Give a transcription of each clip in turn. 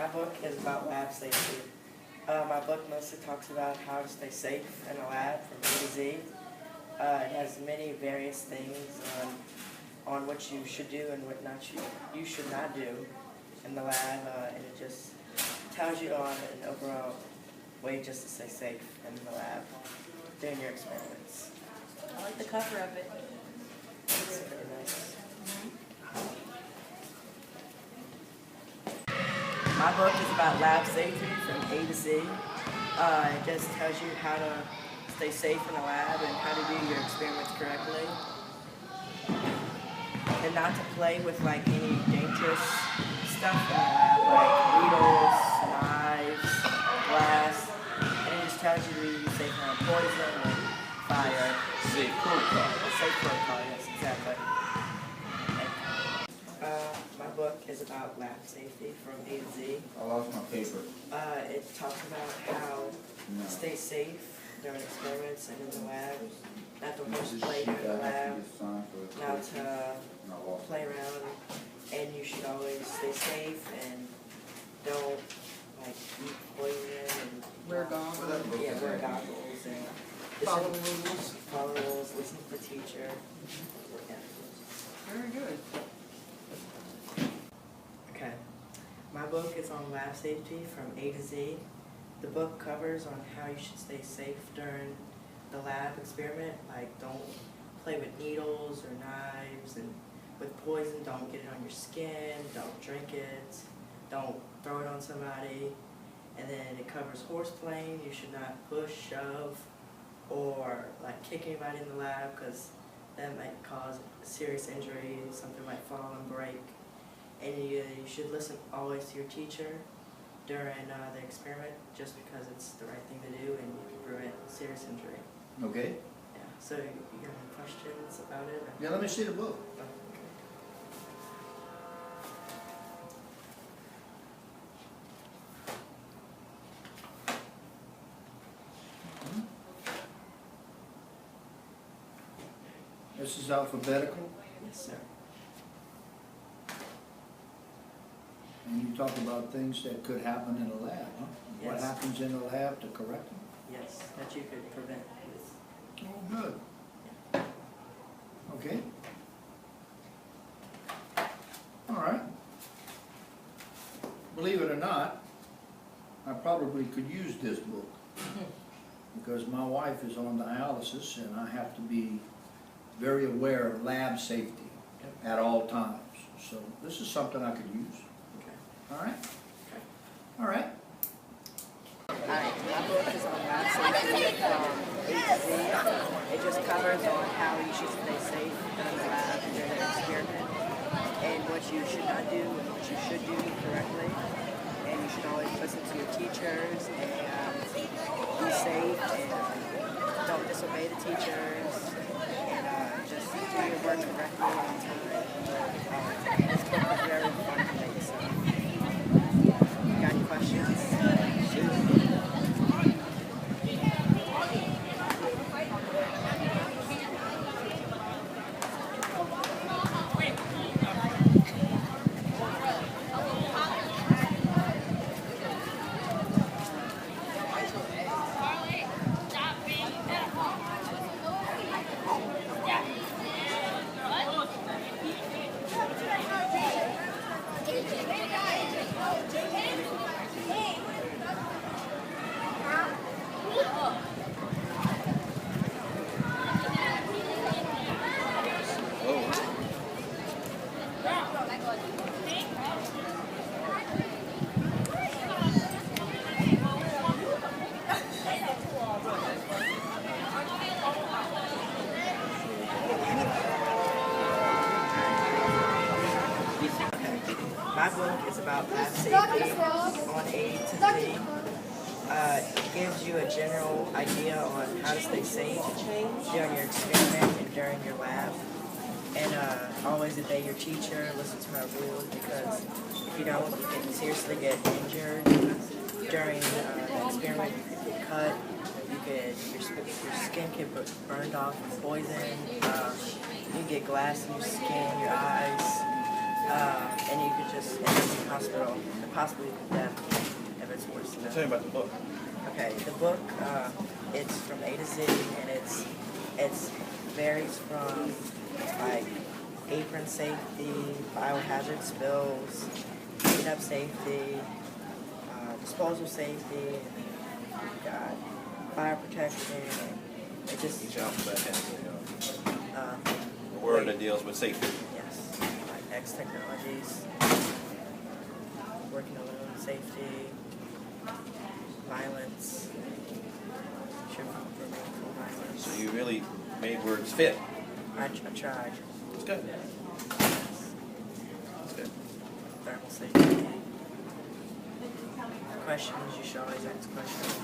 My book is about lab safety. My book mostly talks about how to stay safe in a lab from A to Z. It has many various things on what you should do and what you should not do in the lab, and it just tells you on an overall way just to stay safe in the lab doing your experiments. I like the cover of it. It's pretty nice. My book is about lab safety from A to Z. It just tells you how to stay safe in the lab and how to do your experiments correctly. And not to play with like any dangerous stuff in the lab, like needles, knives, glass. And it just tells you to be safe around poison and fire. Safe protocol. Safe protocol, yes, exactly. My book is about lab safety from A to Z. I lost my paper. It talks about how to stay safe during experiments and in the lab. Not to horseplay during the lab, not to play around, and you should always stay safe and don't like eat poison and Wear goggles. Yeah, wear goggles and Follow rules. Follow rules, listen to the teacher. Yeah. Very good. Okay. My book is on lab safety from A to Z. The book covers on how you should stay safe during the lab experiment, like don't play with needles or knives, and with poison, don't get it on your skin, don't drink it, don't throw it on somebody. And then it covers horseplaying. You should not push, shove, or like kick anybody in the lab because that might cause serious injury, something might fall and break. And you should listen always to your teacher during the experiment just because it's the right thing to do and you can prevent serious injury. Okay. Yeah. So you got any questions about it? Yeah, let me see the book. Okay. This is alphabetical, Yes, sir. and you talk about things that could happen in a lab, huh? What Yes. happens in a lab to correct them? Yes, that you could prevent with. Oh, good. Okay. All right. Believe it or not, I probably could use this book because my wife is on dialysis and I have to be very aware of lab safety at all times. So this is something I could use. Okay. All right? All right. Alright, my book is on lab safety from A to Z. It just covers on how you should stay safe in the lab during an experiment, and what you should not do and what you should do correctly. And you should always listen to your teachers and be safe and don't disobey the teachers and just do your work correctly on time. This book is very fun to make, so you got any questions? My book is about lab safety on A to Z. It gives you a general idea on how to stay safe during your experiment and during your lab. And always obey your teacher, listen to our rules, because if you don't, you can seriously get injured during the experiment. You could get cut, your skin can get burned off with poison, you can get glass in your skin, your eyes. and you could just end up in the hospital and possibly death if it's worse than that. Tell me about the book. Okay, the book, it's from A to Z, and it's varies from like apron safety, biohazard spills, cleanup safety, disposal safety, got fire protection. It just Each alphabet has uh, a word that deals with safety. yes, like X Technologies, working alone, safety, violence, should remain from violence. So you really made words fit. I tried. It's good. It's good. Thermal safety. Questions, you should always ask questions.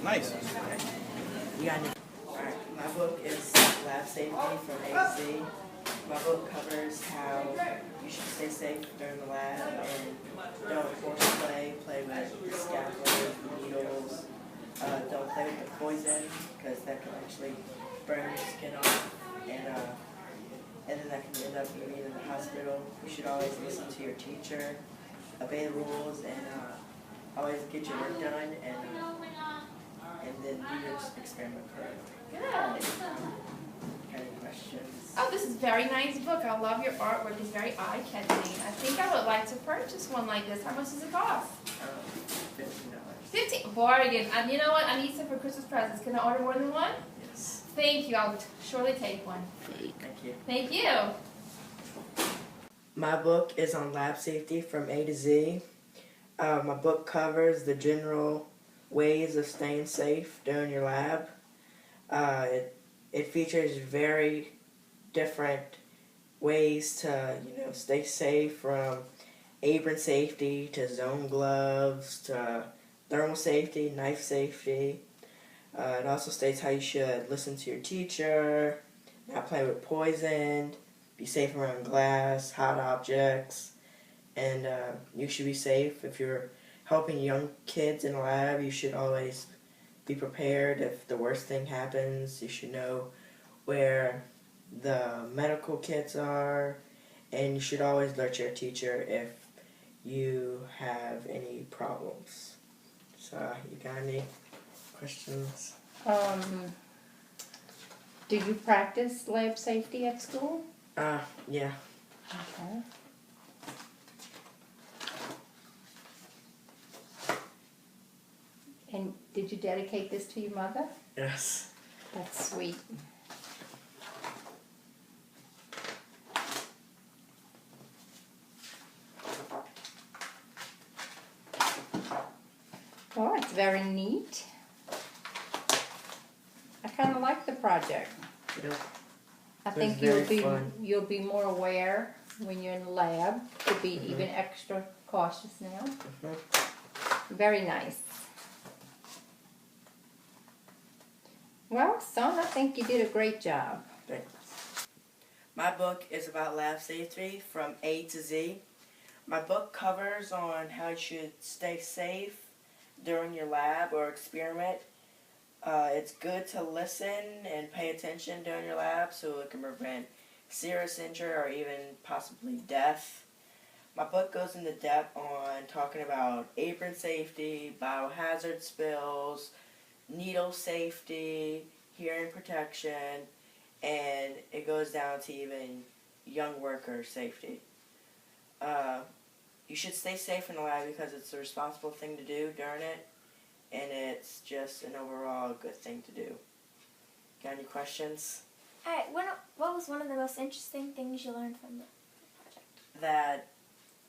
Nice. Okay. You got any? Alright, my book is Lab Safety from A to Z. My book covers how you should stay safe during the lab and don't horseplay, play with scaffolds, needles. Don't play with the poison because that can actually burn your skin off and then that can end up being in the hospital. You should always listen to your teacher, obey the rules, and always get your work done and then do your experiment correctly. Good. Any questions? Oh, this is a very nice book. I love your artwork. It's very eye-catching. I think I would like to purchase one like this. How much does it cost? $15. 15. Bargain. And you know what? I need some for Christmas presents. Can I order more than one? Yes. Thank you. I'll surely take one. Thank you. Thank you. My book is on lab safety from A to Z. My book covers the general ways of staying safe during your lab. It features very different ways to stay safe, from apron safety to zone gloves to thermal safety, knife safety. It also states how you should listen to your teacher, not play with poison, be safe around glass, hot objects, and you should be safe if you're helping young kids in a lab. You should always be prepared if the worst thing happens. You should know where the medical kits are, and you should always alert your teacher if you have any problems. So, you got any questions? Do you practice lab safety at school? Yeah. Okay. And did you dedicate this to your mother? Yes. That's sweet. Oh, it's very neat. I kind of like the project. Yep. I It think was very fun. you'll be more aware when you're in the lab to be even extra cautious now. Very nice. Well, son, I think you did a great job. Thanks. My book is about lab safety from A to Z. My book covers on how you should stay safe during your lab or experiment. It's good to listen and pay attention during your lab so it can prevent serious injury or even possibly death. My book goes into depth on talking about apron safety, biohazard spills, needle safety, hearing protection, and it goes down to even young worker safety. You should stay safe in the lab because it's a responsible thing to do during it, and it's just an overall good thing to do. Got any questions? Alright, what was one of the most interesting things you learned from the project? That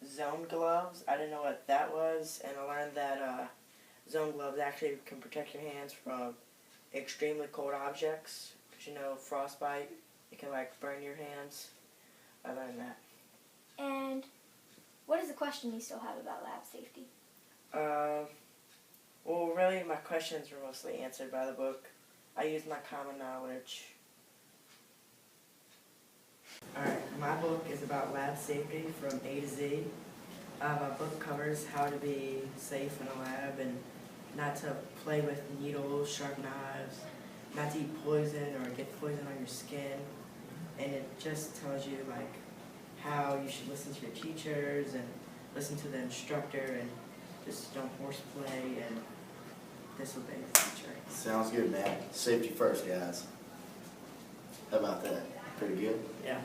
zone gloves, I didn't know what that was, and I learned that zone gloves actually can protect your hands from extremely cold objects. Because frostbite, it can burn your hands. I learned that. And what is the question you still have about lab safety? Well, really, my questions were mostly answered by the book. I used my common knowledge. Alright, my book is about lab safety from A to Z. My book covers how to be safe in a lab and not to play with needles, sharp knives, not to eat poison or get poison on your skin. and it just tells you like how you should listen to your teachers and listen to the instructor and just don't horseplay and disobey the teacher. Sounds good, man. Safety first, guys. How about that? Pretty good? Yeah.